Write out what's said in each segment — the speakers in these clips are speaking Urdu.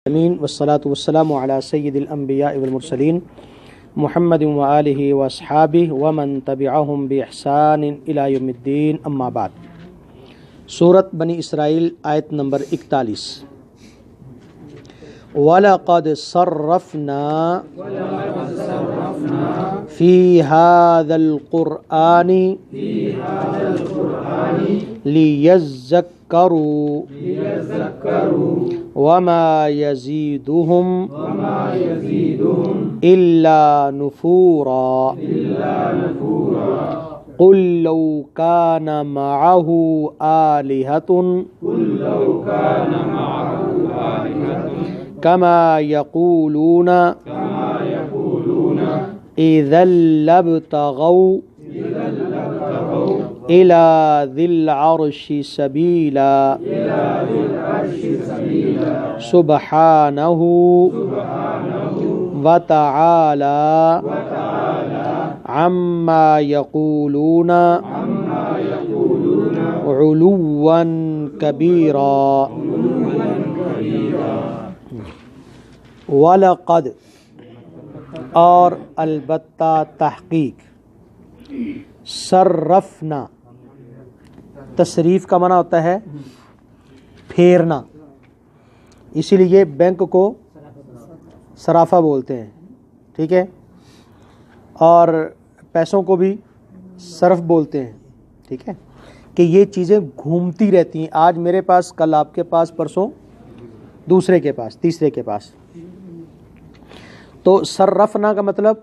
امین والصلاة والسلام علی سید الانبیاء والمرسلین محمد وآلہ واصحابہ ومن تبعہم بإحسان الی یوم الدین، اما بعد۔ سورۃ بنی اسرائیل آیت نمبر 41۔ وَلَقَدْ صَرَّفْنَا فِي هَذَا الْقُرْآنِ لِيَذَّكَّرُوا وَمَا يَزِيدُهُمْ إِلَّا نُفُورًا قُل لَّوْ كَانَ مَعَهُ آلِهَةٌ كما يقولون إذا لابتغوا إلى ذي العرش سبيلا سبحانه وتعالى عما يقولون علوا كبيرا۔ وَلَقَدْ اور البتہ تحقیق، صرفنا تصریف کا معنی ہوتا ہے پھیرنا، اسی لیے بینک کو صرافہ بولتے ہیں، ٹھیک ہے، اور پیسوں کو بھی صرف بولتے ہیں، ٹھیک ہے، کہ یہ چیزیں گھومتی رہتی ہیں، آج میرے پاس، کل آپ کے پاس، پرسوں دوسرے کے پاس، تیسرے کے پاس۔ تو صرفنا کا مطلب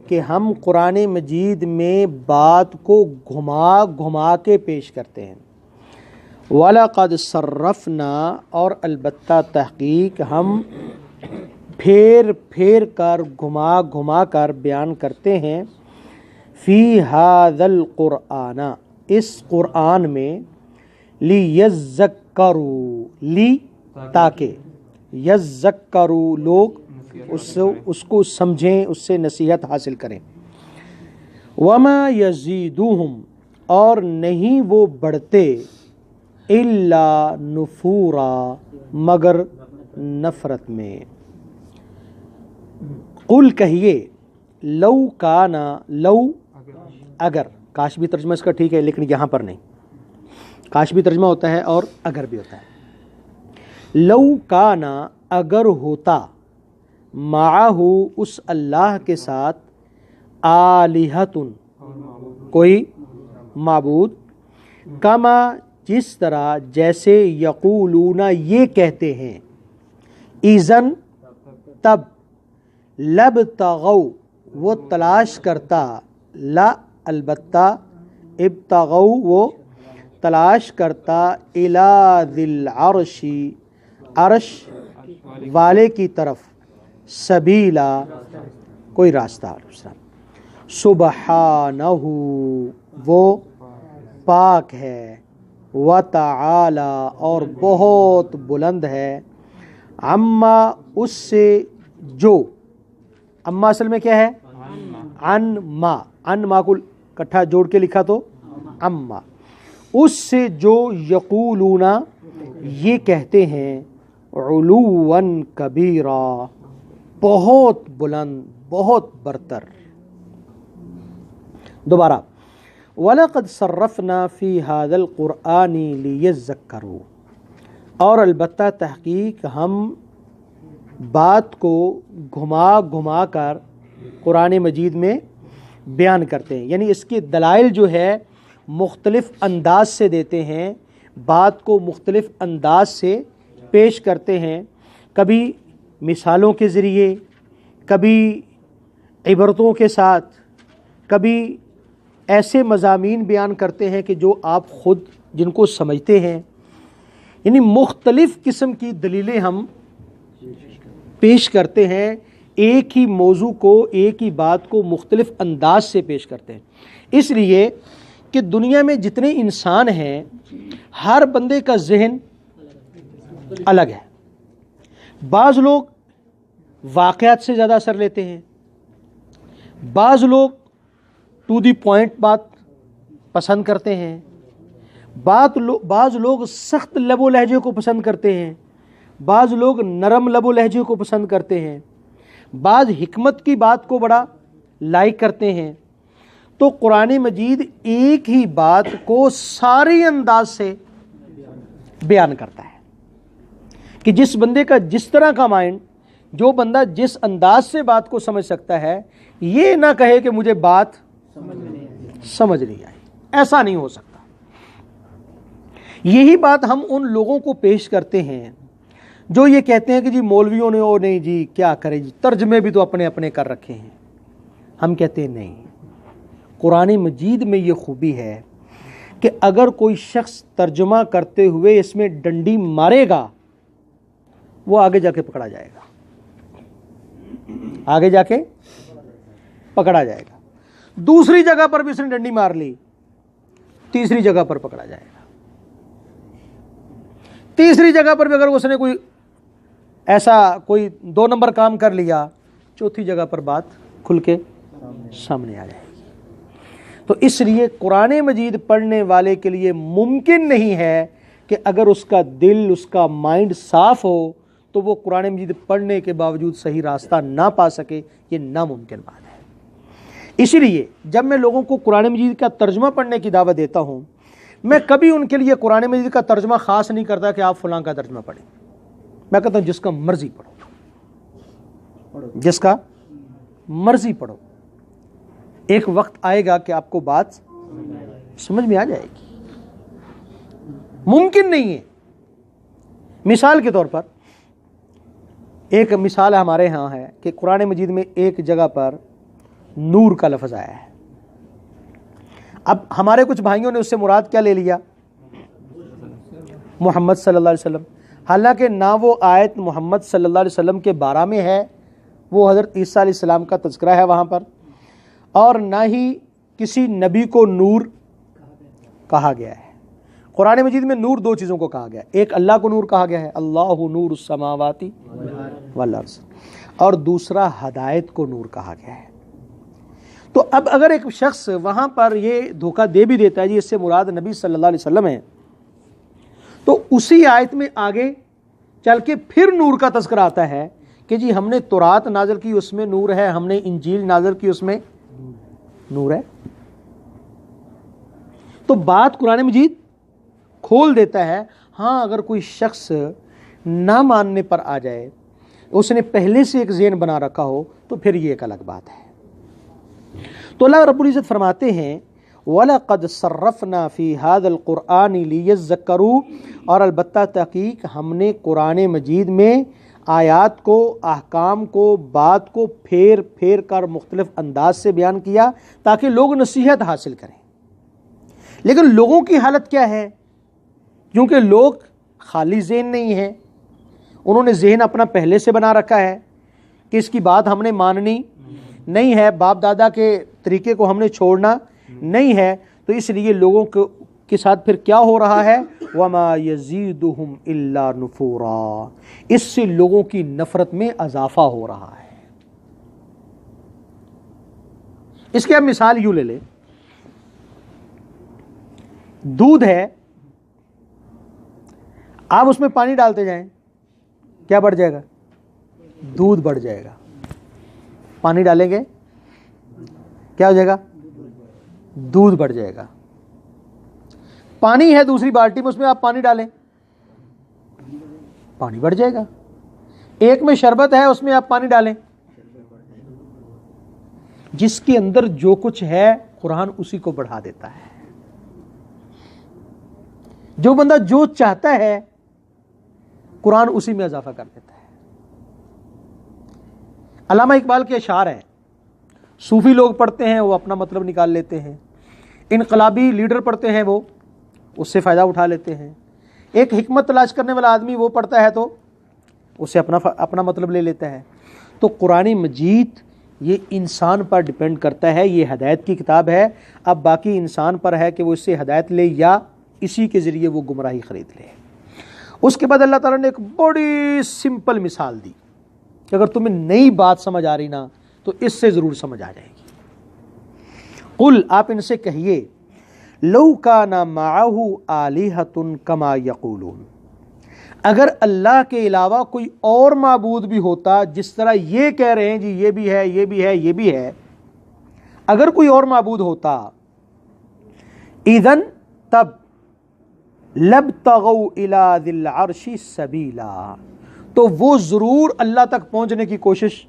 کہ ہم قرآن مجید میں بات کو گھما گھما کے پیش کرتے ہیں۔ وَلَقَدْ صَرَّفْنَا اور البتہ تحقیق ہم پھیر پھیر کر، گھما گھما کر بیان کرتے ہیں، فی ھذا القرآن اس قرآن میں، لیذکروا لی تاکہ، یذکروا لوگ اس کو سمجھیں، اس سے نصیحت حاصل کریں۔ وما یزیدہم اور نہیں وہ بڑھتے، الا نفورا مگر نفرت میں۔ قل کہیے، لو کانا، لو اگر، کاشبی ترجمہ اس کا ٹھیک ہے لیکن یہاں پر نہیں، کاشبی ترجمہ ہوتا ہے اور اگر بھی ہوتا ہے۔ لو کانا اگر ہوتا، معہ اس اللہ کے ساتھ، آلہۃ کوئی معبود، کما جس طرح، جیسے، یقولون یہ کہتے ہیں، اذن تب، لابتغوا وہ تلاش کرتا، لا البتہ، ابتغوا وہ تلاش کرتا، الی ذی العرش عرش والے کی طرف، سبیلا کوئی راستہ۔ سبحانہ وہ پاک ہے، وتعالی اور بہت بلند ہے، عما اس سے جو، اما اصل میں کیا ہے، عن ما کو کٹھا جوڑ کے لکھا تو اما، اس سے جو، یقولون یہ کہتے ہیں، علوا کبیرا بہت بلند، بہت برتر۔ دوبارہ، وَلَقَدْ صَرَّفْنَا فِي هَذَا الْقُرْآنِ لِيَذَّكَّرُوا اور البتہ تحقیق ہم بات کو گھما گھما کر قرآن مجید میں بیان کرتے ہیں، یعنی اس کے دلائل جو ہے مختلف انداز سے دیتے ہیں، بات کو مختلف انداز سے پیش کرتے ہیں، کبھی مثالوں کے ذریعے، کبھی عبرتوں کے ساتھ، کبھی ایسے مضامین بیان کرتے ہیں کہ جو آپ خود جن کو سمجھتے ہیں، یعنی مختلف قسم کی دلیلیں ہم پیش کرتے ہیں، ایک ہی موضوع کو، ایک ہی بات کو مختلف انداز سے پیش کرتے ہیں۔ اس لیے کہ دنیا میں جتنے انسان ہیں، ہر بندے کا ذہن الگ ہے۔ بعض لوگ واقعات سے زیادہ اثر لیتے ہیں، بعض لوگ ٹو دی پوائنٹ بات پسند کرتے ہیں، بعض لوگ سخت لب و لہجے کو پسند کرتے ہیں، بعض لوگ نرم لب و لہجے کو پسند کرتے ہیں، بعض حکمت کی بات کو بڑا لائک کرتے ہیں۔ تو قرآن مجید ایک ہی بات کو سارے انداز سے بیان کرتا ہے کہ جس بندے کا جس طرح کا مائنڈ، جو بندہ جس انداز سے بات کو سمجھ سکتا ہے، یہ نہ کہے کہ مجھے بات سمجھ نہیں آئی، ایسا نہیں ہو سکتا۔ یہی بات ہم ان لوگوں کو پیش کرتے ہیں جو یہ کہتے ہیں کہ جی مولویوں نے او نہیں جی کیا کرے جی، ترجمے بھی تو اپنے اپنے کر رکھے ہیں۔ ہم کہتے ہیں نہیں، قرآن مجید میں یہ خوبی ہے کہ اگر کوئی شخص ترجمہ کرتے ہوئے اس میں ڈنڈی مارے گا، وہ آگے جا کے پکڑا جائے گا، آگے جا کے پکڑا جائے گا۔ دوسری جگہ پر بھی اس نے ڈنڈی مار لی، تیسری جگہ پر پکڑا جائے گا، تیسری جگہ پر بھی اگر اس نے کوئی ایسا کوئی 2 نمبر کام کر لیا، چوتھی جگہ پر بات کھل کے سامنے آ جائے گی۔ تو اس لیے قرآن مجید پڑھنے والے کے لیے ممکن نہیں ہے کہ اگر اس کا دل، اس کا مائنڈ صاف ہو تو وہ قرآن مجید پڑھنے کے باوجود صحیح راستہ نہ پا سکے، یہ ناممکن بات ہے۔ اسی لیے جب میں لوگوں کو قرآن مجید کا ترجمہ پڑھنے کی دعوت دیتا ہوں، میں کبھی ان کے لیے قرآن مجید کا ترجمہ خاص نہیں کرتا کہ آپ فلاں کا ترجمہ پڑھیں۔ میں کہتا ہوں جس کا مرضی پڑھو، جس کا مرضی پڑھو، ایک وقت آئے گا کہ آپ کو بات سمجھ میں آ جائے گی۔ ممکن نہیں ہے۔ مثال کے طور پر ایک مثال ہمارے ہاں ہے کہ قرآن مجید میں ایک جگہ پر نور کا لفظ آیا ہے۔ اب ہمارے کچھ بھائیوں نے اس سے مراد کیا لے لیا؟ محمد صلی اللہ علیہ وسلم، حالانکہ نہ وہ آیت محمد صلی اللہ علیہ وسلم کے بارے میں ہے، وہ حضرت عیسیٰ علیہ السلام کا تذکرہ ہے وہاں پر، اور نہ ہی کسی نبی کو نور کہا گیا ہے۔ قرآن مجید میں نور 2 چیزوں کو کہا گیا ہے، ایک اللہ کو نور کہا گیا ہے، اللہ نور السماوات والارض، اور دوسرا ہدایت کو نور کہا گیا ہے۔ تو اب اگر ایک شخص وہاں پر یہ دھوکہ دے بھی دیتا ہے جی اس سے مراد نبی صلی اللہ علیہ وسلم ہے، تو اسی آیت میں آگے چل کے پھر نور کا تذکرہ آتا ہے کہ جی ہم نے تورات نازل کی اس میں نور ہے، ہم نے انجیل نازل کی اس میں نور ہے۔ تو بات قرآن مجید کھول دیتا ہے۔ ہاں اگر کوئی شخص نہ ماننے پر آ جائے، اس نے پہلے سے ایک ذہن بنا رکھا ہو، تو پھر یہ ایک الگ بات ہے۔ تو اللہ رب العزت فرماتے ہیں وَلَقَدْ صَرَّفْنَا فِي هَذَا الْقُرْآنِ لِيَذَّكَّرُوا، اور البتہ تحقیق ہم نے قرآن مجید میں آیات کو، احکام کو، بات کو پھیر پھیر کر مختلف انداز سے بیان کیا تاکہ لوگ نصیحت حاصل کریں۔ لیکن لوگوں کی حالت کیا ہے؟ کیونکہ لوگ خالی ذہن نہیں ہیں، انہوں نے ذہن اپنا پہلے سے بنا رکھا ہے کہ اس کی بات ہم نے ماننی نہیں ہے، باپ دادا کے طریقے کو ہم نے چھوڑنا نہیں ہے، تو اس لیے لوگوں کے ساتھ پھر کیا ہو رہا ہے؟ وَمَا يَزِيدُهُمْ إِلَّا نُفُورًا، اس سے لوگوں کی نفرت میں اضافہ ہو رہا ہے۔ اس کی اب مثال یوں لے لیں، دودھ ہے، آپ اس میں پانی ڈالتے جائیں، کیا بڑھ جائے گا؟ دودھ بڑھ جائے گا۔ پانی ڈالیں گے کیا ہو جائے گا؟ دودھ بڑھ جائے گا۔ پانی ہے دوسری بالٹی میں، اس میں آپ پانی ڈالیں، پانی بڑھ جائے گا۔ ایک میں شربت ہے، اس میں آپ پانی ڈالیں، جس کے اندر جو کچھ ہے قرآن اسی کو بڑھا دیتا ہے۔ جو بندہ جو چاہتا ہے قرآن اسی میں اضافہ کر دیتا ہے۔ علامہ اقبال کے اشعار ہیں، صوفی لوگ پڑھتے ہیں وہ اپنا مطلب نکال لیتے ہیں، انقلابی لیڈر پڑھتے ہیں وہ اس سے فائدہ اٹھا لیتے ہیں، ایک حکمت تلاش کرنے والا آدمی وہ پڑھتا ہے تو اس سے اپنا مطلب لے لیتا ہے۔ تو قرآن مجید یہ انسان پر ڈیپینڈ کرتا ہے، یہ ہدایت کی کتاب ہے، اب باقی انسان پر ہے کہ وہ اس سے ہدایت لے یا اسی کے ذریعے وہ گمراہی خرید لے۔ اس کے بعد اللہ تعالیٰ نے ایک بڑی سمپل مثال دی کہ اگر تمہیں نئی بات سمجھ آ رہی نا تو اس سے ضرور سمجھ آ جائے گی۔ قل، آپ ان سے کہیے، لو کان معہ آلہۃ کما یقولون، اگر اللہ کے علاوہ کوئی اور معبود بھی ہوتا، جس طرح یہ کہہ رہے ہیں جی یہ بھی ہے، یہ بھی ہے، یہ بھی ہے، اگر کوئی اور معبود ہوتا، اذن تب لبتغوا الی ذی العرش سبیلا، تو وہ ضرور اللہ تک پہنچنے کی کوشش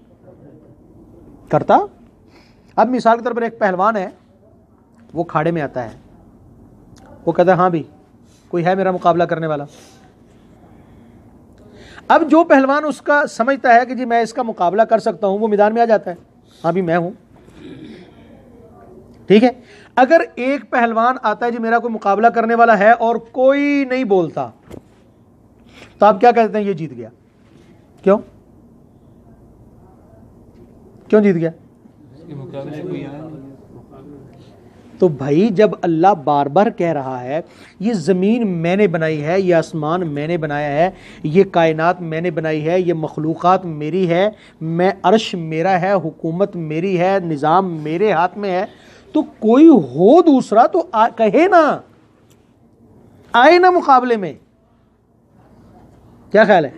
کرتا۔ اب مثال کے طور پر ایک پہلوان ہے، وہ کھاڑے میں آتا ہے، وہ کہتا ہے ہاں بھی کوئی ہے میرا مقابلہ کرنے والا۔ اب جو پہلوان اس کا سمجھتا ہے کہ جی میں اس کا مقابلہ کر سکتا ہوں، وہ میدان میں آ جاتا ہے، ہاں بھی میں ہوں، ٹھیک ہے۔ اگر ایک پہلوان آتا ہے جی میرا کوئی مقابلہ کرنے والا ہے اور کوئی نہیں بولتا، تو آپ کیا کہتے ہیں؟ یہ جیت گیا۔ کیوں جیت گیا؟ تو بھائی جب اللہ بار بار کہہ رہا ہے یہ زمین میں نے بنائی ہے، یہ آسمان میں نے بنایا ہے، یہ کائنات میں نے بنائی ہے، یہ مخلوقات میری ہے، میں عرش میرا ہے، حکومت میری ہے، نظام میرے ہاتھ میں ہے، تو کوئی ہو دوسرا تو کہے نا، آئے نا مقابلے میں۔ کیا خیال ہے؟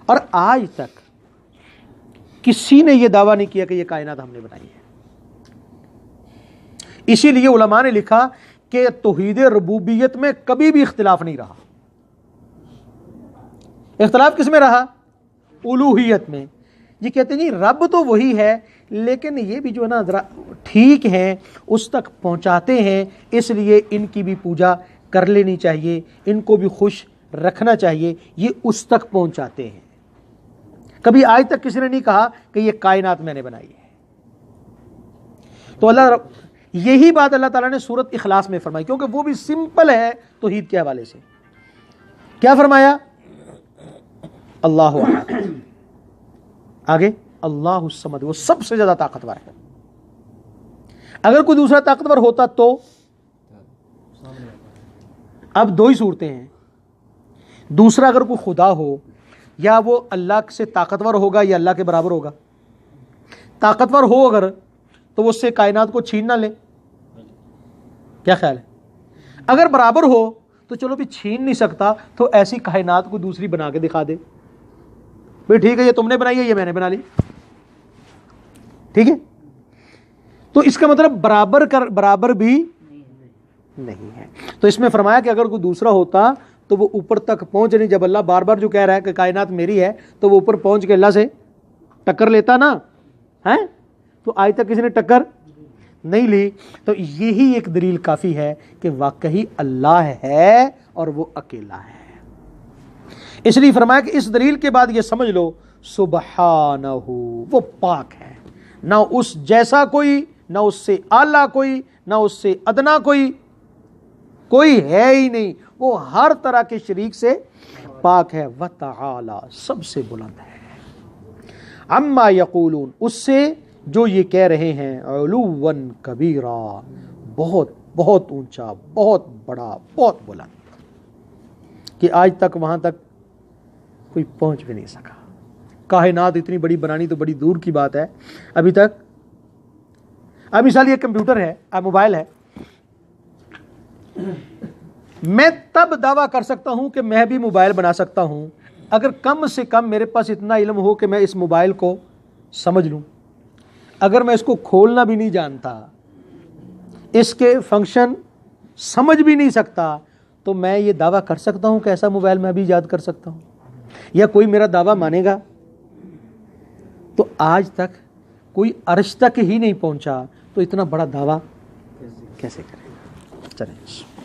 اور آج تک کسی نے یہ دعویٰ نہیں کیا کہ یہ کائنات ہم نے بنائی ہے۔ اسی لیے علماء نے لکھا کہ توحید ربوبیت میں کبھی بھی اختلاف نہیں رہا۔ اختلاف کس میں رہا؟ الوہیت میں۔ یہ کہتے ہیں جی رب تو وہی ہے، لیکن یہ بھی جو ہے نا ذرا ٹھیک ہے، اس تک پہنچاتے ہیں، اس لیے ان کی بھی پوجا کر لینی چاہیے، ان کو بھی خوش رکھنا چاہیے، یہ اس تک پہنچاتے ہیں۔ کبھی آج تک کسی نے نہیں کہا کہ یہ کائنات میں نے بنائی ہے۔ تو یہی بات اللہ تعالیٰ نے سورۃ اخلاص میں فرمائی، کیونکہ وہ بھی سمپل ہے توحید کے حوالے سے۔ کیا فرمایا؟ اللہ احد، آگے اللہ الصمد، وہ سب سے زیادہ طاقتور ہے۔ اگر کوئی دوسرا طاقتور ہوتا تو اب دو ہی صورتیں ہیں، دوسرا اگر کوئی خدا ہو، یا وہ اللہ سے طاقتور ہوگا یا اللہ کے برابر ہوگا۔ طاقتور ہو اگر تو وہ اس سے کائنات کو چھین نہ لے۔ کیا خیال ہے؟ اگر برابر ہو تو چلو بھی چھین نہیں سکتا تو ایسی کائنات کو دوسری بنا کے دکھا دے، بھئی ٹھیک ہے یہ تم نے بنائی ہے، یہ میں نے بنا لی، ٹھیک ہے۔ تو اس کا مطلب برابر بھی نہیں ہے۔ تو اس میں فرمایا کہ اگر کوئی دوسرا ہوتا تو وہ اوپر تک پہنچ نہیں، جب اللہ بار بار جو کہہ رہا ہے کہ کائنات میری ہے تو وہ اوپر پہنچ کے اللہ سے ٹکر لیتا نا، ہے؟ تو آج تک کسی نے ٹکر نہیں لی۔ تو یہی ایک دلیل کافی ہے کہ واقعی اللہ ہے اور وہ اکیلا ہے۔ اس لیے فرمایا کہ اس دلیل کے بعد یہ سمجھ لو سبحانہ، وہ پاک ہے، نہ اس جیسا کوئی، نہ اس سے اعلیٰ کوئی، نہ اس سے ادنا کوئی ہے ہی نہیں، وہ ہر طرح کے شریک سے پاک ہے۔ وتعالی، سب سے بلند ہے، عما یقولون، اس سے جو یہ کہہ رہے ہیں، علوا کبیرا، بہت بہت اونچا، بہت بڑا، بہت بلند، کہ آج تک وہاں تک کوئی پہنچ بھی نہیں سکا۔ کائنات اتنی بڑی بنانی تو بڑی دور کی بات ہے، ابھی تک۔ اب مثال یہ کمپیوٹر ہے، موبائل ہے، میں تب دعویٰ کر سکتا ہوں کہ میں بھی موبائل بنا سکتا ہوں اگر کم سے کم میرے پاس اتنا علم ہو کہ میں اس موبائل کو سمجھ لوں۔ اگر میں اس کو کھولنا بھی نہیں جانتا، اس کے فنکشن سمجھ بھی نہیں سکتا، تو میں یہ دعویٰ کر سکتا ہوں کہ ایسا موبائل میں بھی ایجاد کر سکتا ہوں، یا کوئی میرا دعویٰ مانے گا؟ تو آج تک کوئی عرش تک ہی نہیں پہنچا تو اتنا بڑا دعویٰ کیسے کرے؟ چلیں۔